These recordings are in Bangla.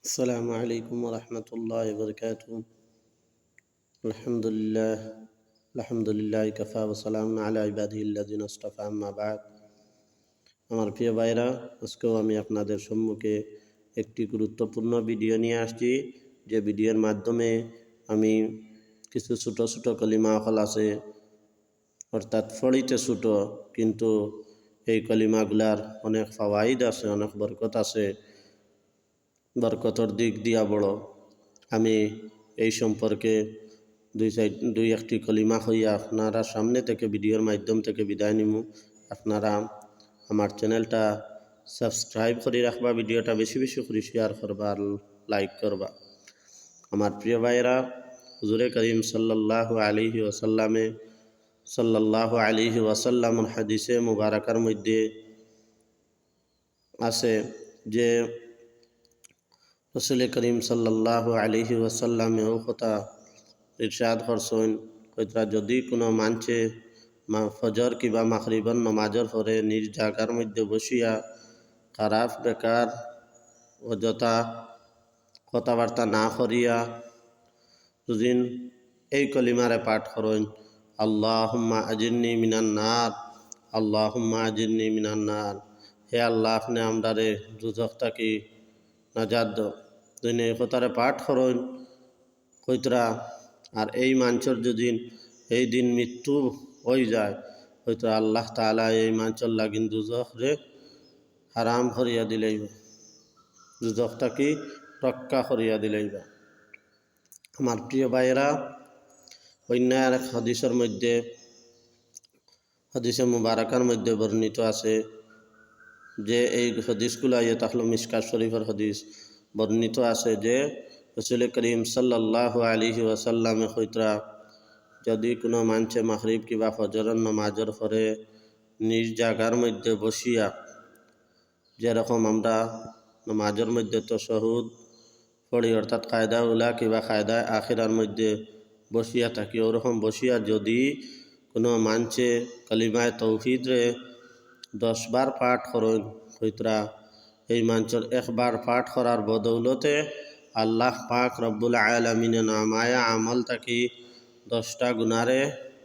السلام عليكم ورحمة الله وبركاته. الحمد لله الحمد لله كفى وسلام على عباده الذين اصطفى أما بعد. আমার প্রিয় ভাইরা, আজকেও আমি আপনাদের সম্মুখে একটি গুরুত্বপূর্ণ ভিডিও নিয়ে আসছি। যে ভিডিওর মাধ্যমে আমি কিছু ছোট ছোট কলিমা হল আছে, অর্থাৎ ফড়িতে ছোট, কিন্তু এই কলিমাগুলার অনেক ফাওয়াইদ আছে, অনেক বরকত আছে, বরকতর দিক দিয়া বড়। আমি এই সম্পর্কে দুই একটি কলিমা হইয়া আপনারা সামনে থেকে ভিডিওর মাধ্যম থেকে বিদায় নিমু। আপনারা আমার চ্যানেলটা সাবস্ক্রাইব করে রাখবা, ভিডিওটা বেশি বেশি করে শেয়ার করবা আর লাইক করবা। আমার প্রিয় ভাইয়েরা, হুজুরে করিম সাল্লাল্লাহু আলাইহি ওয়াসাল্লামের হাদিসে মুবারাকার মধ্যে আছে যে রসুল করিম সাল্লাল্লাহু আলাইহি ওয়াসাল্লামে ও কথা ইরশাদ করছেন, কইতরা যদি কোনো মানছে ফজর কিবা মাগরিবর নমাজের পরে নিজ জায়গার মধ্যে বসিয়া খারাপ বেকার অযথা কথাবার্তা না করিয়া যদি এই কলিমারে পাঠ করেন, আল্লাহুম্মা আজিরনি মিনান নার, আল্লাহুম্মা আজিরনি মিনান নার, হে আল্লাহ আপনি আমরারে দুজখ থাকি নাজাত দাও, যদি এই কথারে পাঠ করেন কইতরা। আর এই মাঞ্চর যদি এই দিন মৃত্যু হয়ে যায়, হয়তো আল্লাহ তাআলা এই মাঞ্চর লাগিন দুজখ রে হারাম করিয়া দিলেইবা, দুজখটাকে রক্ষা করিয়া দিলেইবা। আমার প্রিয় ভাইয়েরা, অন্য এক হাদিসের মধ্যে, হাদিসে মুবারাকার মধ্যে বর্ণিত আছে যে এই হাদিসগুলো ইয়ে তাহলে মিশকাত শরীফের হাদিস বর্ণিত আছে যে রসুল করিম সাল্লাল্লাহু আলাইহি ওয়াসাল্লামে কইতরা, যদি কোনো মানছে মাগরিব কিবা ফজরের নামাজের পরে নিজ জায়গার মধ্যে বসিয়া, যেরকম আমরা নামাজের মধ্যে তাশাহুদ পড়ি, অর্থাৎ কায়দা উলা কিবা কায়দা আখিরার মধ্যে বসিয়া থাকি, ওরকম বসিয়া যদি কোনো মানছে কালিমায়ে তাওহীদ রে 10 বার পাঠ করেন, কইতরা এই মাঞ্চর একবার পাঠ করার বদৌলতে আল্লাহ পাক রব্বুল আলামিনে নামায়া আমল থাকি 10টা গুনারে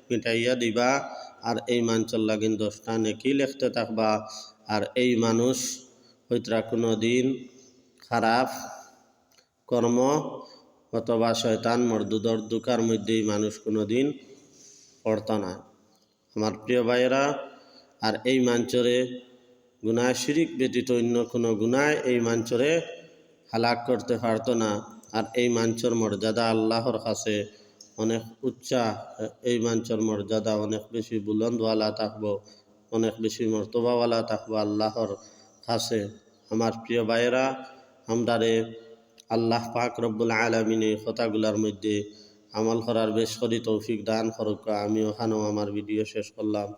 মিটাইয়া দিবা, আর এই মাঞ্চর লাগিন 10টা নেকি লিখতে থাকবা। আর এই মানুষ হইতরা কোনো দিন খারাপ কর্ম অথবা শয়তান মরদুদর দুকার মধ্যেই মানুষ কোনো দিন পড়ত না। আমার প্রিয় ভাইয়েরা, আর এই মাঞ্চরে গুনাহ শিরিক ব্যতীত অন্য কোনো গুনাহ এই মাঞ্চরে হালাক করতে পারত না। আর এই মাঞ্চর মর্যাদা আল্লাহর কাছে অনেক উচ্চা, এই মাঞ্চর মর্যাদা অনেক বেশি বুলন্দওয়ালা থাকবো, অনেক বেশি মর্তবাওয়ালা থাকবো আল্লাহর কাছে। আমার প্রিয় ভাইয়েরা, আমরারে আল্লাহ পাক রব্বুল আলামিন এই কথাগুলার মধ্যে আমল করার বেশ করি তৌফিক দান করুক। আমি ওখানেও আমার ভিডিও শেষ করলাম।